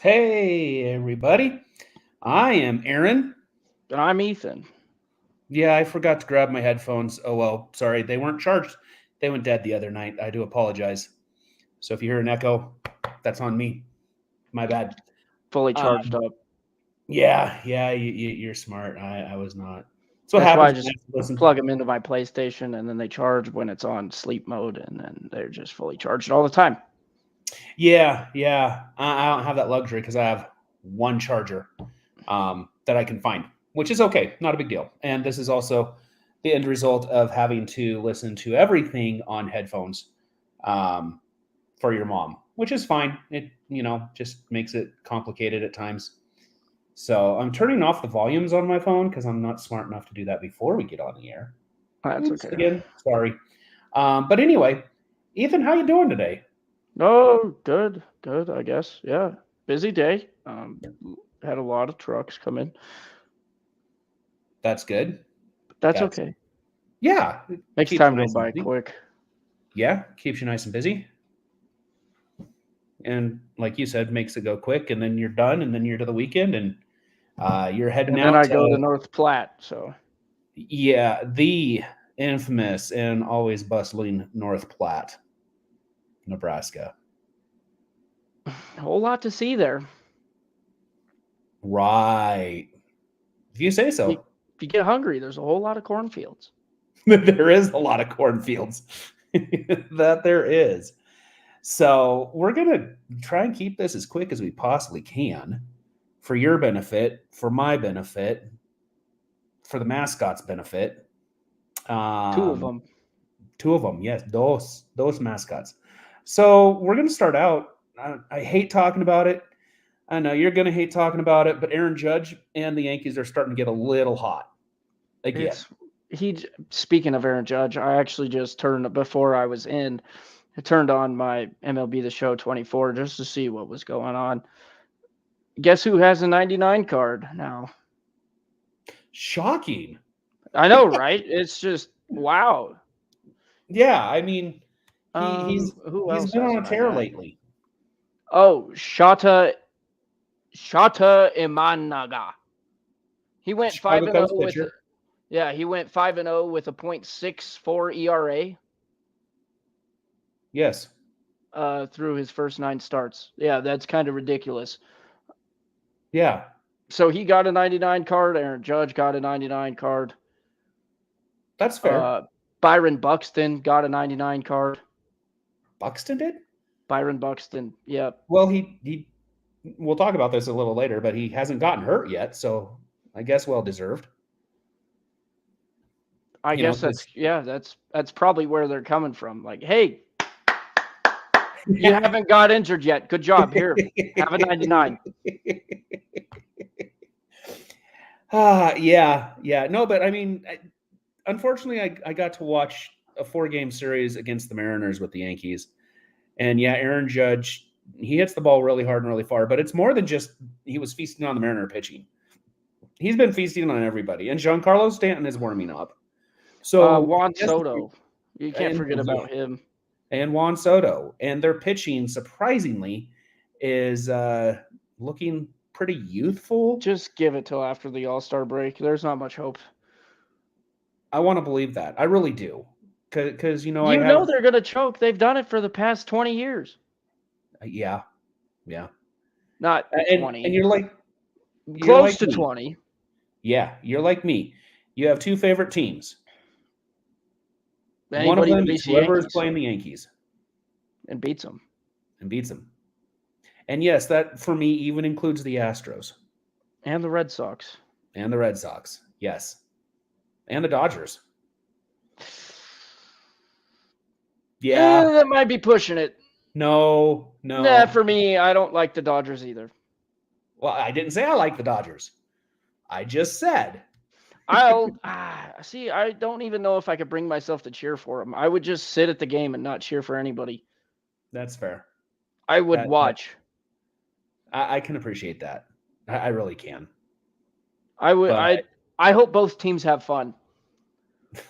Hey, everybody. I am Aaron. And I'm Ethan. Yeah, I forgot to grab my headphones. Oh, well, sorry. They weren't charged. They went dead the other night. I do apologize. So if you hear an echo, that's on me. My bad. Fully charged Um, up. yeah, you're smart. I was not. So what That's why I happens when I just have to listen? plug them into my PlayStation and then they charge when it's on sleep mode and then they're just fully charged all the time. Yeah. I don't have that luxury because I have one charger that I can find, which is okay. Not a big deal. And this is also the end result of having to listen to everything on headphones um, for your mom, which is fine. It, just makes it complicated at times. So I'm turning off the volumes on my phone because I'm not smart enough to do that before we get on the air. That's Oops, okay. again, sorry. But anyway, Ethan, how you doing today? Oh, good, I guess. Yeah. Busy day. Had a lot of trucks come in. That's good. That's That's okay. yeah. It Makes keeps time you go nice and by busy. quick. Yeah, keeps you nice and busy. And like you said, makes it go quick, and then you're done, and then you're to the weekend, and you're heading And then out I go to to North Platte, so the infamous and always bustling North Platte, Nebraska. a whole lot to see there. Right, if you say If you, so. if you get hungry, there's a whole lot of cornfields. There is a lot of cornfields. That there is. So we're gonna try and keep this as quick as we possibly can, for your benefit, for my benefit, for the mascot's benefit. Two of Um, them. Two of them, yes, those mascots. So we're gonna start out. I hate talking about it. I know you're gonna hate talking about it, but Aaron Judge and the Yankees are starting to get a little hot again. It's speaking of Aaron Judge, I actually just turned before I was in. I turned on my MLB The Show 24 just to see what was going on. Guess who has a 99 card now? Shocking. I know, right? It's just wow. Yeah, I mean, Who he's else been has a on a tear 99? lately. Oh, Shata Imanaga. He went 5 Chicago and 0 Cubs with pitcher. he went 5 and 0 with a .64 ERA Yes. through his first 9 starts. Yeah, that's kind of ridiculous. Yeah, So he got a 99 card. Aaron Judge got a 99 card. that's fair. Uh, Byron Buxton got a 99 card. Buxton did. Byron Buxton. Yep. Well, he. We'll talk about this a little later, but he hasn't gotten hurt yet, so I guess well deserved. I guess Because that's probably where they're coming from. Like, hey, you haven't got injured yet. Good job. Here, have a 99. yeah. No, but I mean, unfortunately, I got to watch a 4-game series against the Mariners with the Yankees, and yeah, Aaron Judge, he hits the ball really hard and really far, but it's more than just he was feasting on the Mariner pitching. He's been feasting on everybody, and Giancarlo Stanton is warming up. So Juan yes, Soto. You can't forget yeah, about him. and Juan Soto, and their pitching surprisingly is looking pretty youthful. Just give it till after the All-Star break. There's not much hope. I want to believe that. I really do, because I You know have they're going to choke. They've done it for the past 20 years. yeah, Not and 20. you're Close like to me. 20. Yeah, you're like me. You have two favorite teams. One of Anybody them that is beats the whoever is Yankees playing the Yankees and beats them. and beats them. And yes, that for me even includes the Astros And the Red Sox. and the Red Sox. Yes, and the Dodgers. Yeah. That might be pushing it. No. Nah, for me, I don't like the Dodgers either. Well, I didn't say I like the Dodgers. I just said. I'll see. I don't even know if I could bring myself to cheer for them. I would just sit at the game and not cheer for anybody. That's fair. I would That watch. I can appreciate that. I really can. I would. But I hope both teams have fun.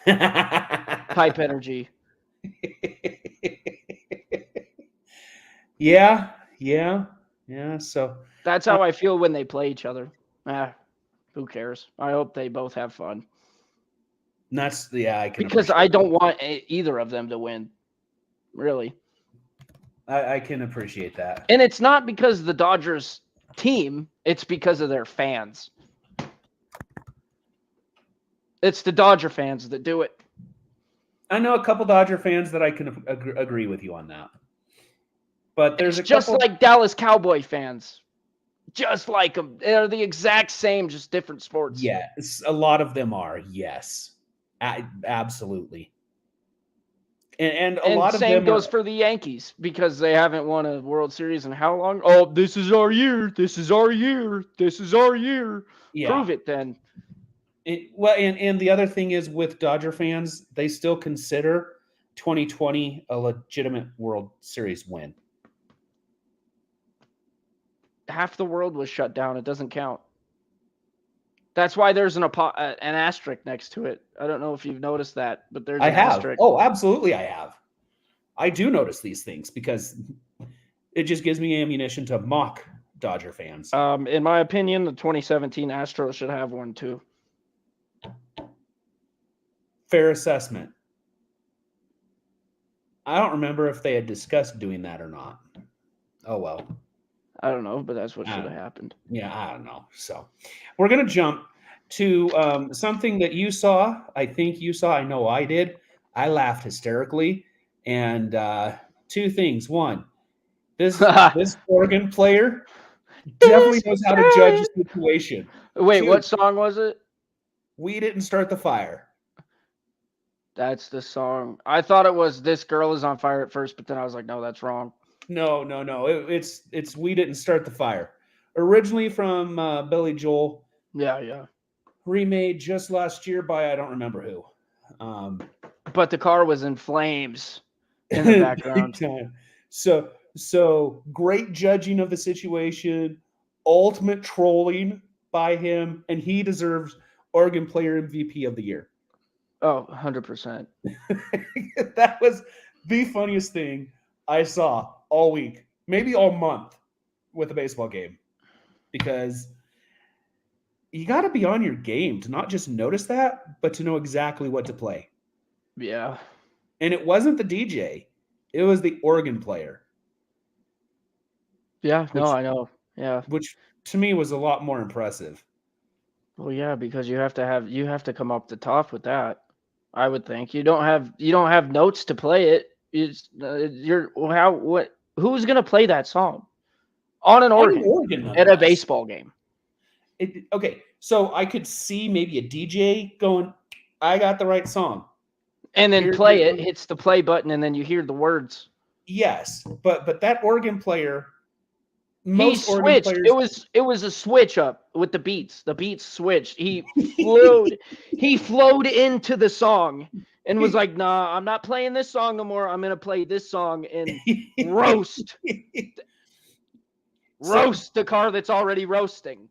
Type energy. yeah. So That's how I feel when they play each other. Who cares? I hope they both have fun. I can Because I appreciate don't want either of them to win, really. I can appreciate that. And it's not because of the Dodgers team, it's because of their fans. It's the Dodger fans that do it. I know a couple Dodger fans that I can agree with you on that. But there's It's just like Dallas Cowboy fans. Just like them. They're the exact same, just different sports. Yes, a lot of them are. Yes, absolutely. And a lot of same them goes are. for the Yankees because they haven't won a World Series in how long? Oh, this is our year. This is our year. This is our year. Yeah. Prove it then. And the other thing is with Dodger fans, they still consider 2020 a legitimate World Series win. Half the world was shut down. It doesn't count. That's why there's an asterisk next to it. I don't know if you've noticed that, but there's an asterisk. Oh, absolutely, I have. I do notice these things because it just gives me ammunition to mock Dodger fans. In my opinion, the 2017 Astros should have one too. Fair assessment. I don't remember if they had discussed doing that or not. Oh, well. I don't know, but that's what should have happened. Yeah, I don't know. So we're going to jump to something that you saw. I think you saw. I know I did. I laughed hysterically. And two things. One, this Oregon player definitely knows how to judge a situation. Wait, what song was it? We Didn't Start the Fire. That's the song. I thought it was This Girl Is on Fire at first, but then I was like, no, that's wrong. No. It's We Didn't Start the Fire. Originally from Billy Joel. Yeah. Remade just last year by I don't remember who. But the car was in flames in the background. So great judging of the situation, ultimate trolling by him, and he deserves Oregon Player MVP of the Year. Oh, 100%. That was the funniest thing I saw all week, maybe all month with a baseball game, because you got to be on your game to not just notice that, but to know exactly what to play. Yeah. And it wasn't the DJ. It was the Oregon player. Yeah, I know. Yeah. Which to me was a lot more impressive. Well, yeah, because you have to come up the top with that. I would think you don't have notes to play it. It's who's gonna play that song on an organ at a baseball game? Okay, so I could see maybe a DJ going, "I got the right song," and then play it. Hits the play button, and then you hear the words. Yes, but that Oregon player. He switched. It was a switch up with the beats. The beats switched. He flowed into the song and was like, "Nah, I'm not playing this song no more. I'm gonna play this song and roast the car that's already roasting."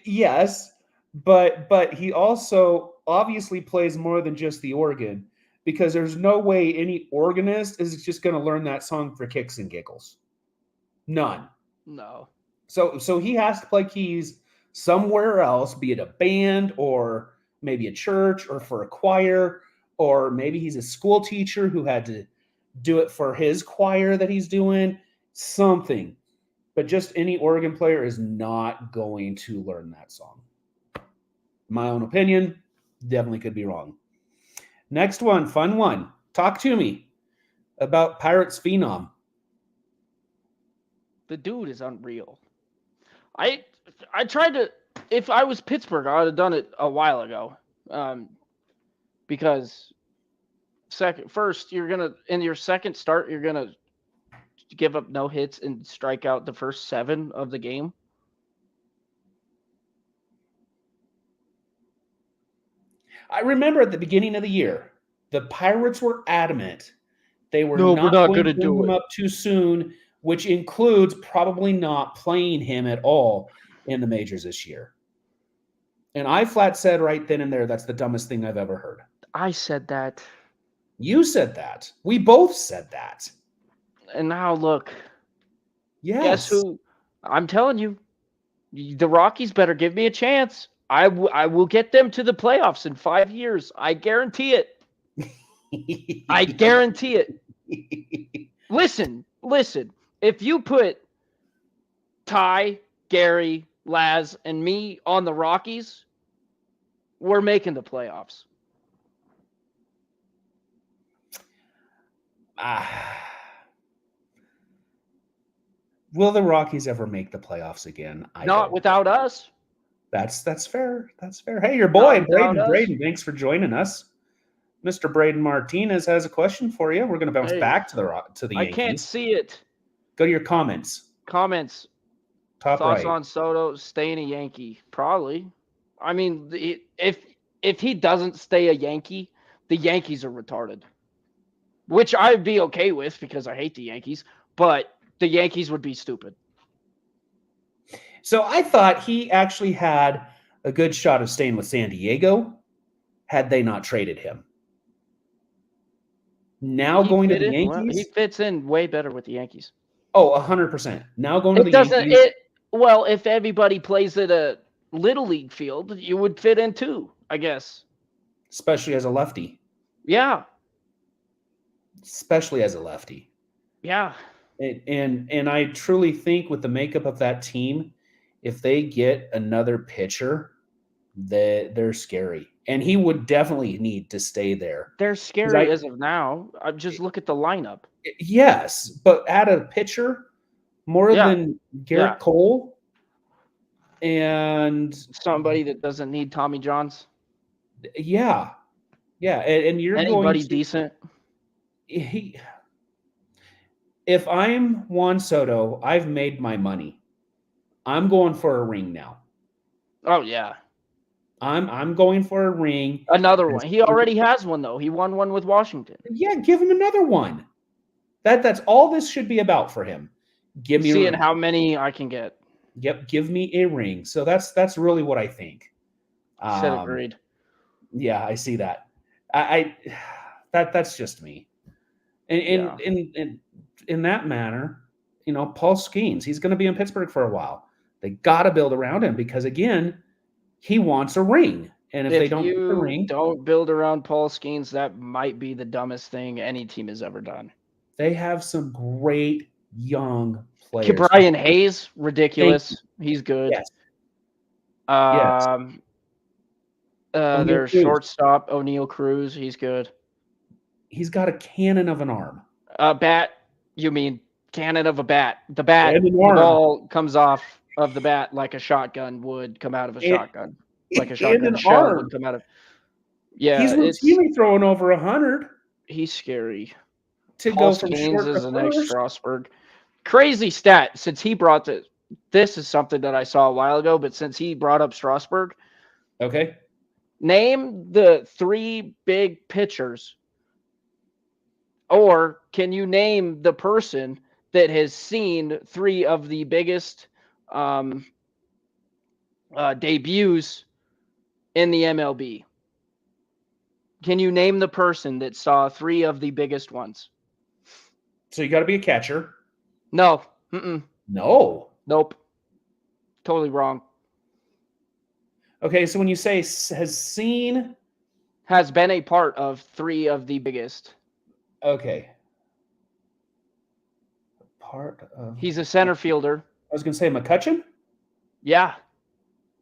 Yes, but he also obviously plays more than just the organ, because there's no way any organist is just going to learn that song for kicks and giggles. None. No. So he has to play keys somewhere else, be it a band or maybe a church or for a choir, or maybe he's a school teacher who had to do it for his choir that he's doing, something. But just any organ player is not going to learn that song. My own opinion, definitely could be wrong. Next one, fun one. Talk to me about Pirates Phenom. The dude is unreal. I tried to. If I was Pittsburgh, I would have done it a while ago. Because first you're gonna in your second start you're gonna give up no hits and strike out the first 7 of the game. I remember at the beginning of the year, the Pirates were adamant they were not going to bring him up too soon, which includes probably not playing him at all in the majors this year. And I flat said right then and there, that's the dumbest thing I've ever heard. I said that. You said that. We both said that. And now look. Yes. Guess who? I'm telling you. The Rockies better give me a chance. I will get them to the playoffs in 5 years. I guarantee it. I guarantee it. Listen. If you put Ty, Gary, Laz, and me on the Rockies, we're making the playoffs. Will the Rockies ever make the playoffs again? Not without us. That's fair. That's fair. Hey, your boy, Braden. Us. Braden, thanks for joining us. Mr. Braden Martinez has a question for you. We're going to bounce back to the Yankees. I can't see it. Go to your comments. Top Thoughts right. on Soto staying a Yankee? Probably. I mean, if he doesn't stay a Yankee, the Yankees are retarded. Which I'd be okay with because I hate the Yankees, but the Yankees would be stupid. So I thought he actually had a good shot of staying with San Diego had they not traded him. Now going to the Yankees? He fits in way better with the Yankees. Oh, 100%. Now going to the Yankees. Well, if everybody plays at a little league field, you would fit in too, I guess. Especially as a lefty. Yeah. Especially as a lefty. Yeah. And I truly think with the makeup of that team, if they get another pitcher, they're scary. And he would definitely need to stay there. They're scary as of now. Just look at the lineup. Yes, but add a pitcher more than Garrett Cole and somebody that doesn't need Tommy Johns. Yeah. And you're anybody decent. If I'm Juan Soto, I've made my money. I'm going for a ring now. Oh yeah. I'm going for a ring. Another one. He already has one though. He won one with Washington. Yeah, give him another one. That's all this should be about for him. Give me seeing how many I can get. Yep, give me a ring. So that's really what I think. Said agreed. Yeah, I see that. That's just me. And in that manner, Paul Skeens, he's going to be in Pittsburgh for a while. They got to build around him because again, he wants a ring. And if they don't get the ring, don't build around Paul Skeens, that might be the dumbest thing any team has ever done. They have some great young players. Brian Hayes, ridiculous. He's good. Yes. Their shortstop, O'Neal Cruz, he's good. He's got a cannon of an arm. Bat, you mean cannon of a bat. The ball comes off of the bat like a shotgun would come out of a shotgun. Like a shotgun shell would come out of. Yeah, he's routinely throwing over 100. He's scary. To go from short to is the next Strasburg. Crazy stat. Since he brought this is something that I saw a while ago, but since he brought up Strasburg, okay. Name the 3 big pitchers, or can you name the person that has seen 3 of the biggest debuts in the MLB? Can you name the person that saw 3 of the biggest ones? So you got to be a catcher. No. No. Nope. Totally wrong. Okay, so when you say has been a part of 3 of the biggest. Okay. He's a center fielder. I was going to say McCutchen? Yeah.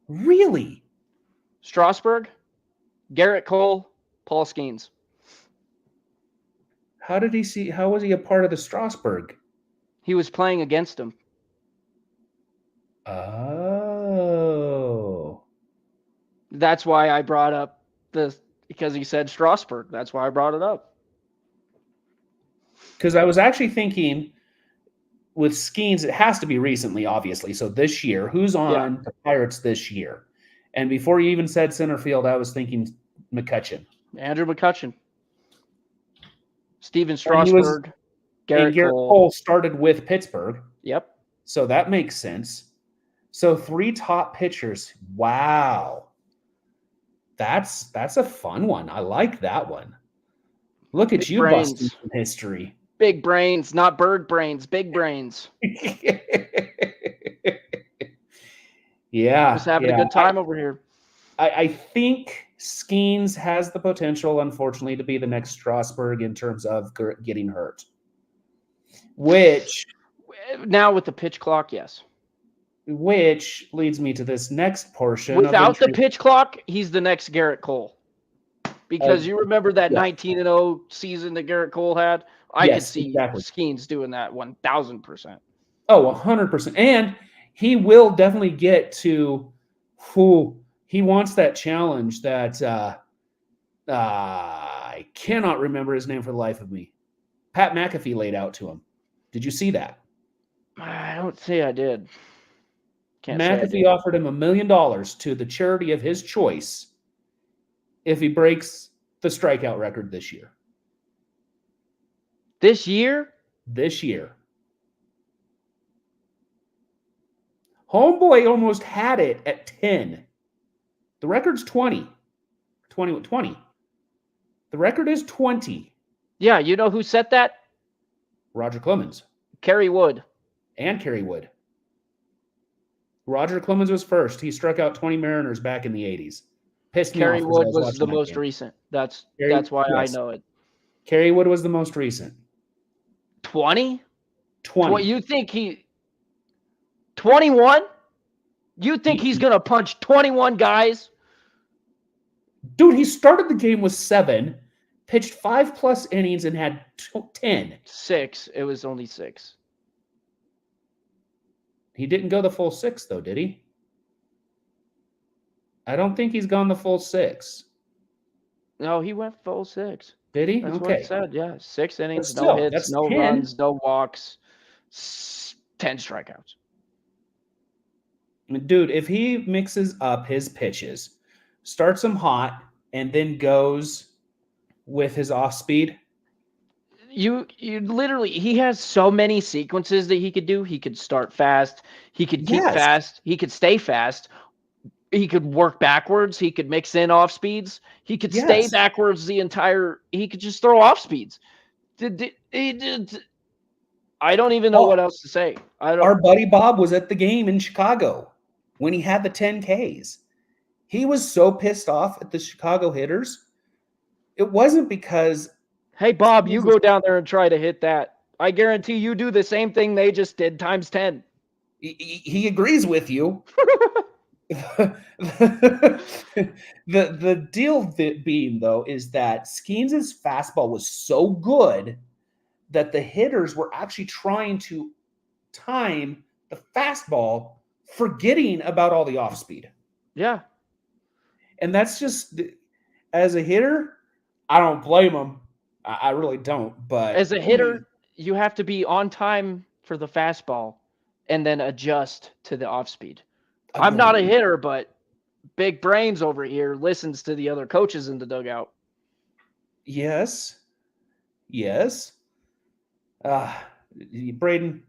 Really? Strasburg, Garrett Cole, Paul Skeens. How was he a part of the Strasburg? He was playing against him. Oh. That's why I brought up because he said Strasburg. That's why I brought it up. Because I was actually thinking with Skeens, it has to be recently, obviously. So this year, who's on the Pirates this year? And before you even said center field, I was thinking McCutchen. Andrew McCutchen. Steven Strasburg. Garrett Cole started with Pittsburgh. Yep. So that makes sense. So 3 top pitchers. Wow. That's a fun one. I like that one. Look at you busting some history. Big brains, not bird brains, big brains. Yeah, Just having a yeah. good time over here. I think Skeens has the potential, unfortunately, to be the next Strasburg in terms of getting hurt. Which Now with the pitch clock, yes. leads me to this next portion of Without the intrigue. pitch clock, he's the next Garrett Cole. Because you remember that Yeah. 19-0 season that Garrett Cole had? I could Yes, see exactly. Skeens doing that 1,000%. Oh, 100%. And he will definitely get to who he wants that challenge that I cannot remember his name for the life of me. Pat McAfee laid out to him. Did you see that? I don't say I did. Can't say I McAfee did. offered him $1 million to the charity of his choice if he breaks the strikeout record this year. This year? This year. Homeboy almost had it at 10. The record's 20. 20. The record is 20. Yeah, you know who set that? Roger Clemens Kerry Wood. and Kerry Wood. Roger Clemens was first. He struck out 20 Mariners back in the 80s. Pissed me Kerry off as I Wood was was watching the that most game. recent. That's why I know it. Kerry Wood was the most recent. 20? 20. You think 21? You think he's going to punch 21 guys? Dude, he started the game with 7, pitched 5+ innings, and had 10. 6. It was only 6. He didn't go the full 6, though, did he? I don't think he's gone the full 6. No, he went full 6. Did he? That's what Okay. it said. Yeah, 6 innings, But no still, hits, that's no 10. runs, no walks, 10 strikeouts. Dude, if he mixes up his pitches, starts them hot, and then goes with his off speed. You literally, he has so many sequences that he could do. He could start fast. He could keep Yes. fast. He could stay fast. He could work backwards. He could mix in off speeds. He could stay Yes. backwards he could just throw off speeds. I don't even know what else to say. Our buddy Bob was at the game in Chicago when he had the 10 Ks. He was so pissed off at the Chicago hitters. It wasn't because Hey, Bob, you go down there and try to hit that. I guarantee you do the same thing they just did times 10. he agrees with you. the deal being, though, is that Skeens' fastball was so good that the hitters were actually trying to time the fastball, forgetting about all the off speed. Yeah. And that's just, as a hitter, I don't blame them. I really don't. But as a hitter, you have to be on time for the fastball and then adjust to the off speed. I'm not a hitter, but big brains over here listens to the other coaches in the dugout. Yes. Braden,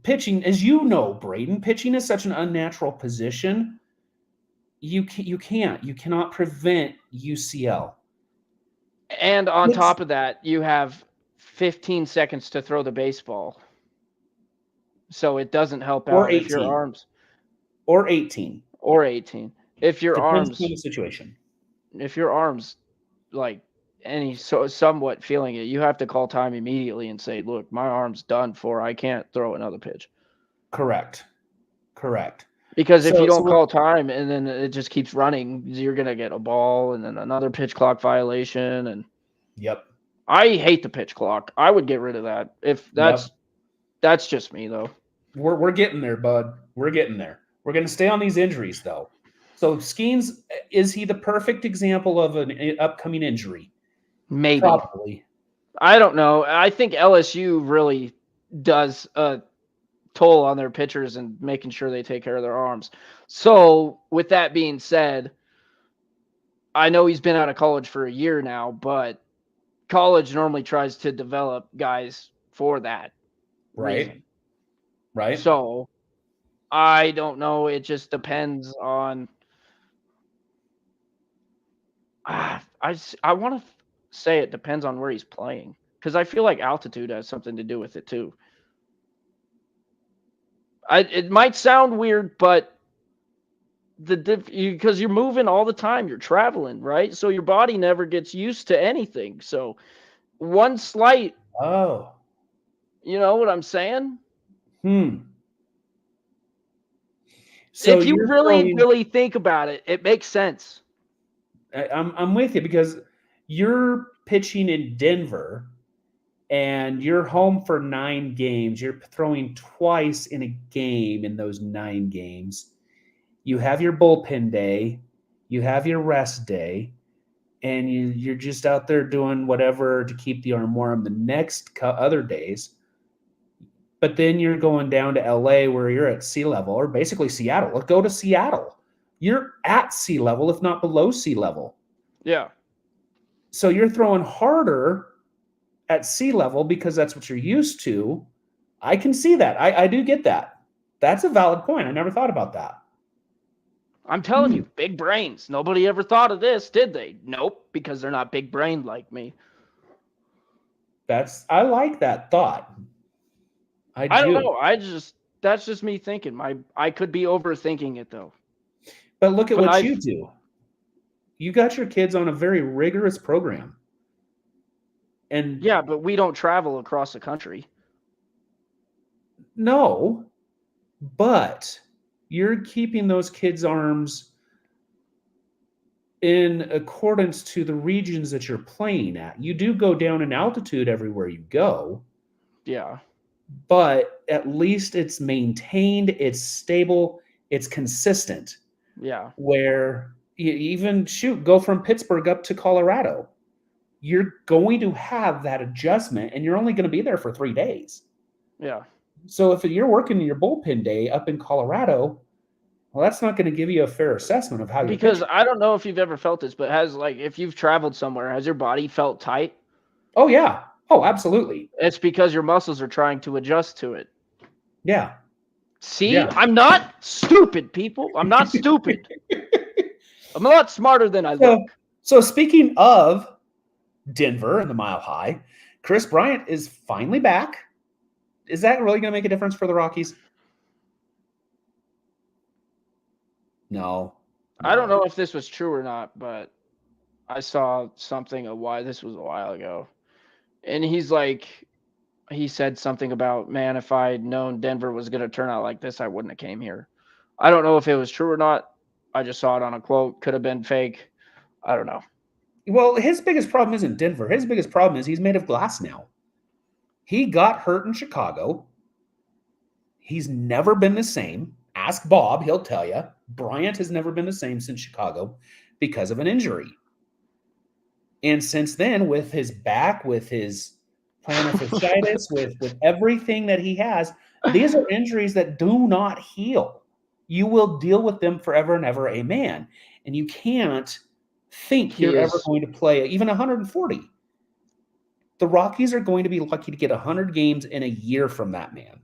pitching, as you know, Braden, pitching is such an unnatural position. You cannot prevent UCL. And on top of that, you have 15 seconds to throw the baseball. So it doesn't help out if your arms. Or 18. If your Depends arms. on the situation. If your arms, like, any somewhat feeling it, you have to call time immediately and say, look, my arm's done for. I can't throw another pitch. Correct. Because if you don't call time and then it just keeps running, you're going to get a ball and then another pitch clock violation. And yep. I hate the pitch clock. I would get rid of that. If that's just me, though. We're getting there, bud. We're getting there. We're going to stay on these injuries, though. So Skeens, is he the perfect example of an upcoming injury? Maybe. Probably. I don't know. I think LSU really does a toll on their pitchers and making sure they take care of their arms. So with that being said, I know he's been out of college for a year now, but college normally tries to develop guys for that reason. Right. So I don't know. It just depends on. I want to say it depends on where he's playing because I feel like altitude has something to do with it too. It might sound weird, but because you're moving all the time, you're traveling, right? So your body never gets used to anything. So one slight, Oh. you know what I'm saying? Hmm. So If you you're really, throwing. really think about it, it makes sense. I'm with you because you're pitching in Denver and you're home for 9 games. You're throwing twice in a game in those 9 games. You have your bullpen day, you have your rest day, and you're just out there doing whatever to keep the arm warm the next other days. But then you're going down to LA where you're at sea level, or basically Seattle. Let's go to Seattle. You're at sea level, if not below sea level. Yeah. So you're throwing harder at sea level because that's what you're used to. I can see that. I do get that. That's a valid point. I never thought about that. I'm telling Hmm. you, big brains. Nobody ever thought of this, did they? Nope, because they're not big brained like me. I like that thought. I I don't do. know. That's just me thinking. I could be overthinking it though. But look at But what I've you do. You got your kids on a very rigorous program. And Yeah, but we don't travel across the country. no, but you're keeping those kids' arms in accordance to the regions that you're playing at. You do go down in altitude everywhere you go, Yeah. but at least it's maintained, it's stable, it's consistent. Yeah. Where you even go from Pittsburgh up to Colorado, you're going to have that adjustment and you're only going to be there for 3 days. Yeah. So if you're working your bullpen day up in Colorado, well, that's not going to give you a fair assessment of how you're Because pitching. I don't know if you've ever felt this, but if you've traveled somewhere, has your body felt tight? Oh, yeah. Oh, absolutely. It's because your muscles are trying to adjust to it. Yeah. See, Yeah. I'm not stupid, people. I'm not stupid. I'm a lot smarter than I so, look. so speaking of Denver and the Mile High, Chris Bryant is finally back. Is that really going to make a difference for the Rockies? No. I don't No. know if this was true or not, but I saw something of why this was a while ago. And he said something about, man, if I had known Denver was going to turn out like this, I wouldn't have came here. I don't know if it was true or not. I just saw it on a quote. Could have been fake. I don't know. Well, his biggest problem isn't Denver. His biggest problem is he's made of glass now. He got hurt in Chicago. He's never been the same. Ask Bob, he'll tell you. Bryant has never been the same since Chicago because of an injury. And since then, with his back, with his plantar fasciitis, with everything that he has, these are injuries that do not heal. You will deal with them forever and ever, amen. And you can't think He you're ever is. going to play even 140. The Rockies are going to be lucky to get 100 games in a year from that man.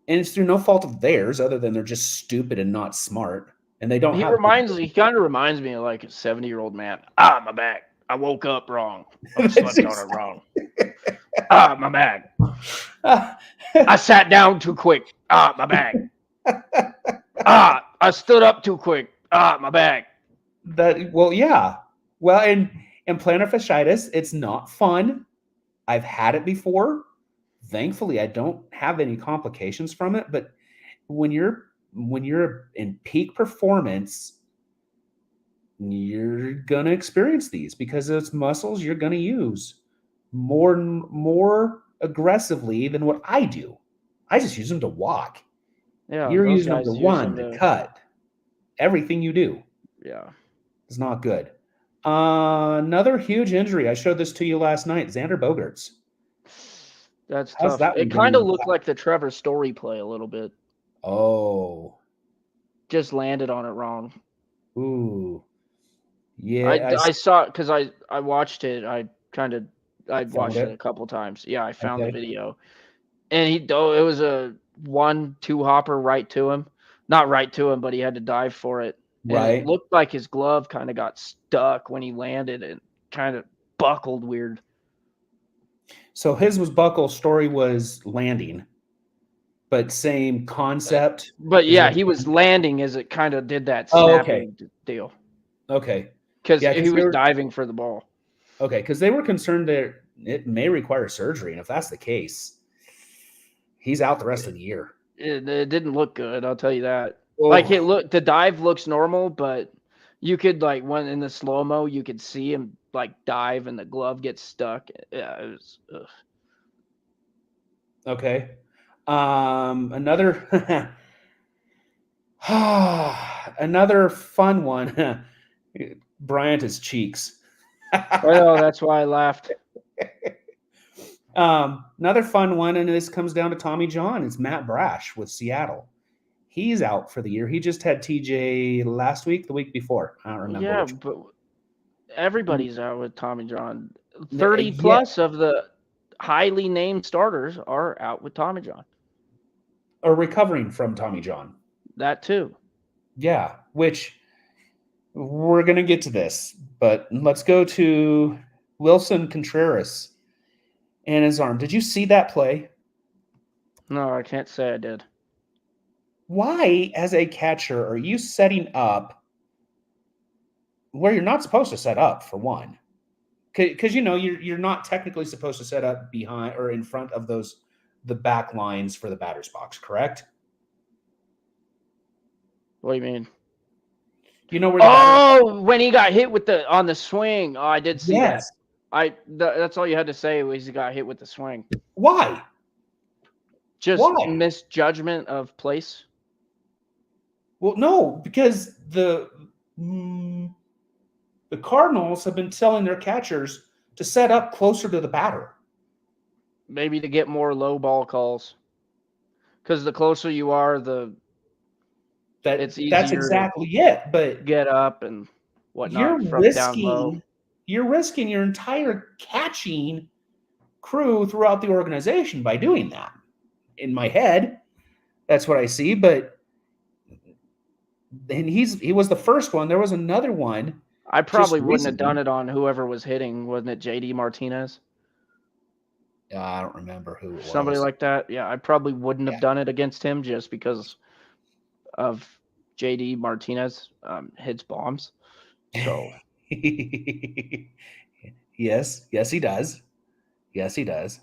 And it's through no fault of theirs other than they're just stupid and not smart. And they don't have good. He kind of reminds me of like a 70-year-old man. Ah, my back. I woke up wrong. I That's slept on it exactly. wrong. Ah, my back. I sat down too quick. Ah, my back. Ah, I stood up too quick. Ah, my back. Well, yeah. Well, and plantar fasciitis, it's not fun. I've had it before. Thankfully, I don't have any complications from it. But when you're in peak performance, you're gonna experience these because it's muscles you're gonna use more aggressively than what I do. I just use them to walk. Yeah, You're those using them to guys use run, them to to. cut. Everything you do Yeah, is not good. Another huge injury. I showed this to you last night. Xander Bogaerts. that's How's tough. that one It been kind in of your looked back? like the Trevor Story play a little bit. Oh, Just landed on it wrong. ooh, yeah. I saw it because I watched it. I Found watched it it. a couple times. Yeah, I found the Okay, video, and it was a 1-2 hopper right to him, not right to him, but he had to dive for it, and it right. looked like his glove kind of got stuck when he landed and kind of buckled weird. So his was buckle. Story was landing. but same concept. But Is yeah, what he was landing as it kind of did that Oh, okay. snapping deal Okay. because Yeah, he because they was were diving for the ball. okay, because they were concerned that it may require surgery, and if that's the case, he's out the rest of the year. It didn't look good, I'll tell you that. Like Oh, the dive looks normal, but you could like when in the slow mo, you could see him like dive and the glove gets stuck. Yeah, it was. Ugh. okay. Another another fun one. Bryant is cheeks. Well, that's why I laughed. Another fun one, and this comes down to Tommy John. It's Matt Brash with Seattle. He's out for the year. He just had TJ last week, the week before. I don't remember Yeah, which. but everybody's out with Tommy John. 30 Yeah, plus of the highly named starters are out with Tommy John. or recovering from Tommy John. That too. Yeah, which we're gonna get to this, but let's go to Wilson Contreras and his arm. Did you see that play? No, I can't say I did. Why, as a catcher, are you setting up where you're not supposed to set up for one? Because you're not technically supposed to set up behind or in front of the back lines for the batter's box, correct? What do you mean? You know where the batter. Oh, when he got hit with the on the swing. Oh, I did see that. Yes. That's all you had to say was he got hit with the swing. Why? Just Why? misjudgment of place. Well, no, because the Cardinals have been telling their catchers to set up closer to the batter. Maybe to get more low ball calls. Because the closer you are, it's That's easier to exactly it. But get up and you're whatnot from down low. risking your entire catching crew throughout the organization by doing that. In my head, that's what I see. But and he was the first one. There was another one I just probably wouldn't have done recently. it on whoever was hitting. Wasn't it JD Martinez? I don't remember who it Somebody was. like that. Yeah, I probably wouldn't Yeah. have done it against him just because of JD Martinez hits bombs. So Yes, he does. Yes, he does.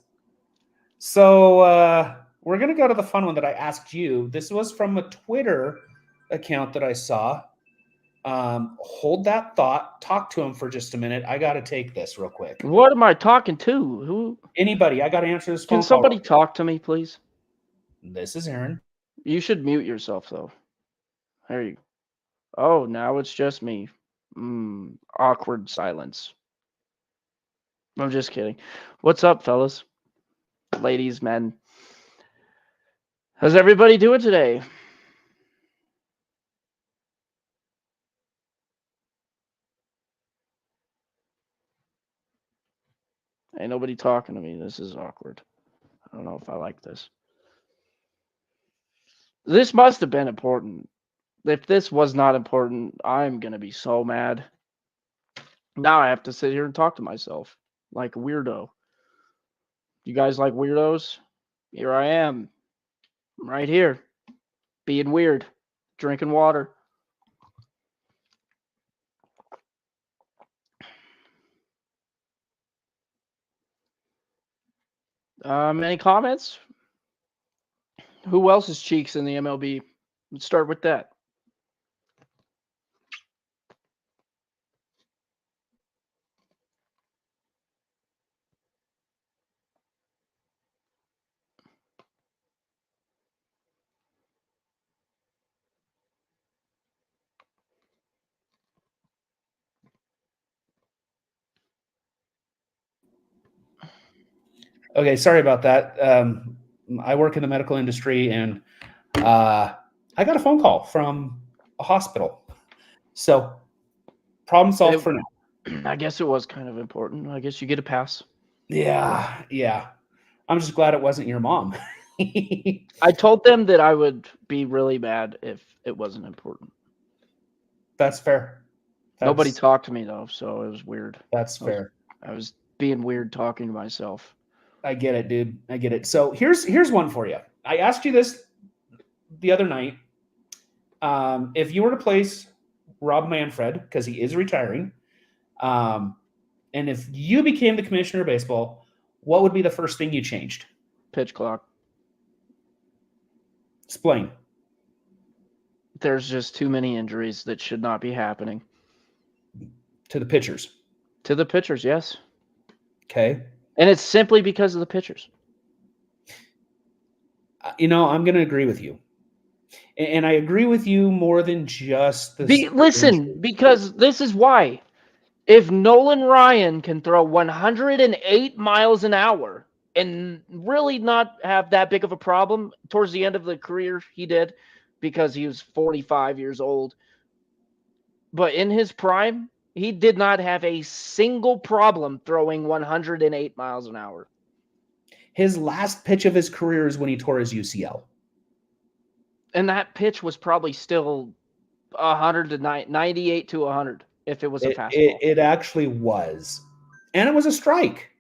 So we're gonna go to the fun one that I asked you. This was from a Twitter account that I saw. Hold that thought. Talk to him for just a minute. I got to take this real quick. what am I talking to? Who Anybody? I got to answer this can phone call. somebody talk to me, please? This is Aaron. You should mute yourself though. There you. Oh, now it's just me. Awkward silence. I'm just kidding. What's up, fellas, ladies, men? How's everybody doing today? Ain't nobody talking to me. This is awkward. I don't know if I like this. This must have been important. If this was not important, I'm going to be so mad. Now I have to sit here and talk to myself like a weirdo. You guys like weirdos? Here I am. I'm right here. Being weird. Drinking water. Any comments? Who else's cheeks in the MLB? Let's start with that. Okay, sorry about that. I work in the medical industry, and I got a phone call from a hospital. So problem solved for now. I guess it was kind of important. I guess you get a pass. Yeah. I'm just glad it wasn't your mom. I told them that I would be really mad if it wasn't important. That's fair. Nobody talked to me though, so it was weird. That's fair. I was being weird talking to myself. I get it, dude. I get it. So here's one for you. I asked you this the other night. If you were to place Rob Manfred, because he is retiring, and if you became the commissioner of baseball, what would be the first thing you changed? Pitch clock. Explain. There's just too many injuries that should not be happening. To the pitchers. To the pitchers, yes. Okay. And it's simply because of the pitchers. I'm going to agree with you. And I agree with you more than just the Listen, because this is why. If Nolan Ryan can throw 108 miles an hour and really not have that big of a problem towards the end of the career, he did because he was 45 years old. But in his prime, he did not have a single problem throwing 108 miles an hour. His last pitch of his career is when he tore his UCL. And that pitch was probably still 98 to 100 if it was a fastball. It actually was. And it was a strike.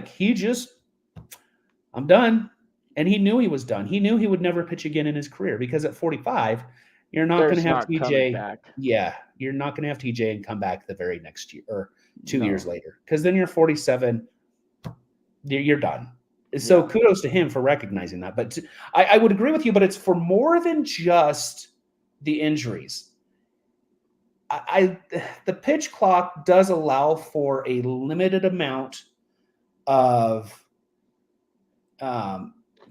He just, I'm done. And he knew he was done. He knew he would never pitch again in his career because at 45, you're not going to have TJ. Yeah, you're not going to have TJ and come back the very next year or 2 years later. Because then you're 47, you're done. So kudos to him for recognizing that. But I would agree with you, but it's for more than just the injuries. The pitch clock does allow for a limited amount of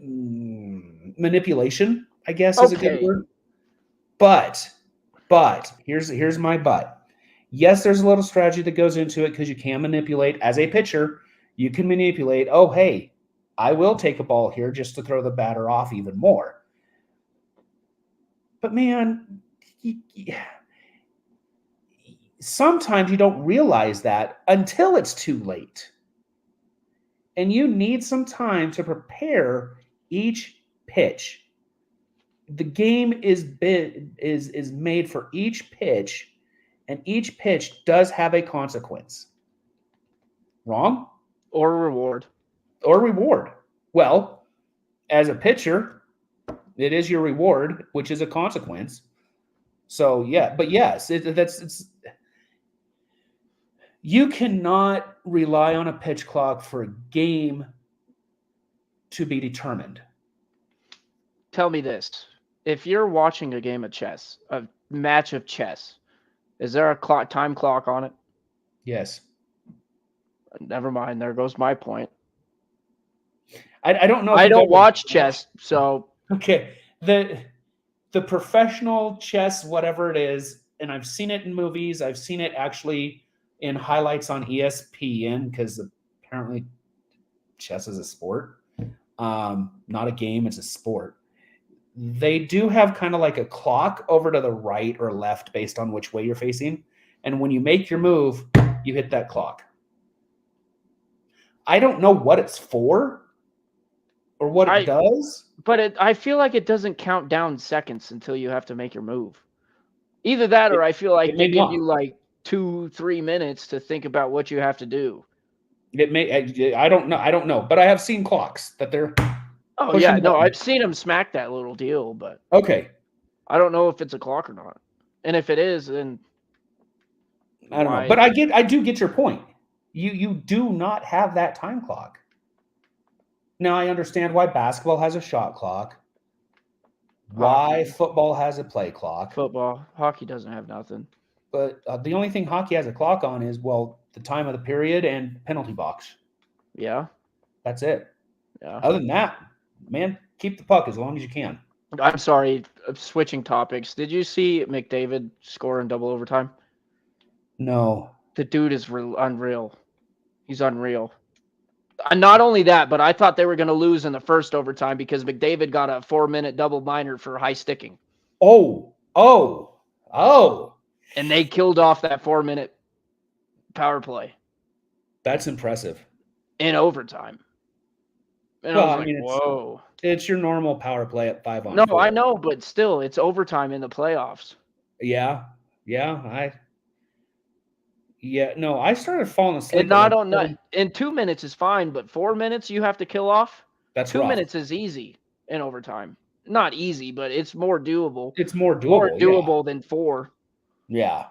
manipulation, I guess is a good word. But here's my but. Yes, there's a little strategy that goes into it because you can manipulate as a pitcher. You can manipulate, oh, hey, I will take a ball here just to throw the batter off even more. But man, sometimes you don't realize that until it's too late. And you need some time to prepare each pitch. The game is made for each pitch, and each pitch does have a consequence. Wrong? Or reward. Well, as a pitcher, it is your reward, which is a consequence. So yeah, but yes, you cannot rely on a pitch clock for a game to be determined. Tell me this. If you're watching a game of chess, a match of chess, is there a time clock on it? Yes. Never mind. There goes my point. I don't know. I don't watch chess, so. Okay. The professional chess, whatever it is, and I've seen it in movies. I've seen it actually in highlights on ESPN because apparently chess is a sport. Not a game, it's a sport. They do have kind of like a clock over to the right or left based on which way you're facing. And when you make your move, you hit that clock. I don't know what it's for or what it does. But I feel like it doesn't count down seconds until you have to make your move. Either that or I feel like they give you like 2-3 minutes to think about what you have to do. I don't know. But I have seen clocks that they're. Oh, yeah. No, I've seen them smack that little deal, but. Okay. I don't know if it's a clock or not. And if it is, then. I don't know. But I do get your point. You do not have that time clock. Now I understand why basketball has a shot clock. Why football has a play clock. Hockey doesn't have nothing. But the only thing hockey has a clock on is, well, the time of the period and penalty box. Yeah. That's it. Yeah. Other than that, man, keep the puck as long as you can. I'm sorry, switching topics. Did you see McDavid score in double overtime? No. The dude is unreal. He's unreal. Not only that, but I thought they were going to lose in the first overtime because McDavid got a 4-minute double minor for high sticking. Oh. And they killed off that 4-minute power play. That's impressive. In overtime. And I was like, whoa. It's your normal power play at 5-on-4. No, I know, but still, it's overtime in the playoffs. Yeah. I started falling asleep. And in 2 minutes is fine, but 4 minutes you have to kill off? That's 2 rough. minutes is easy in overtime. Not easy, but it's more doable. It's more More doable. doable than 4. Yeah.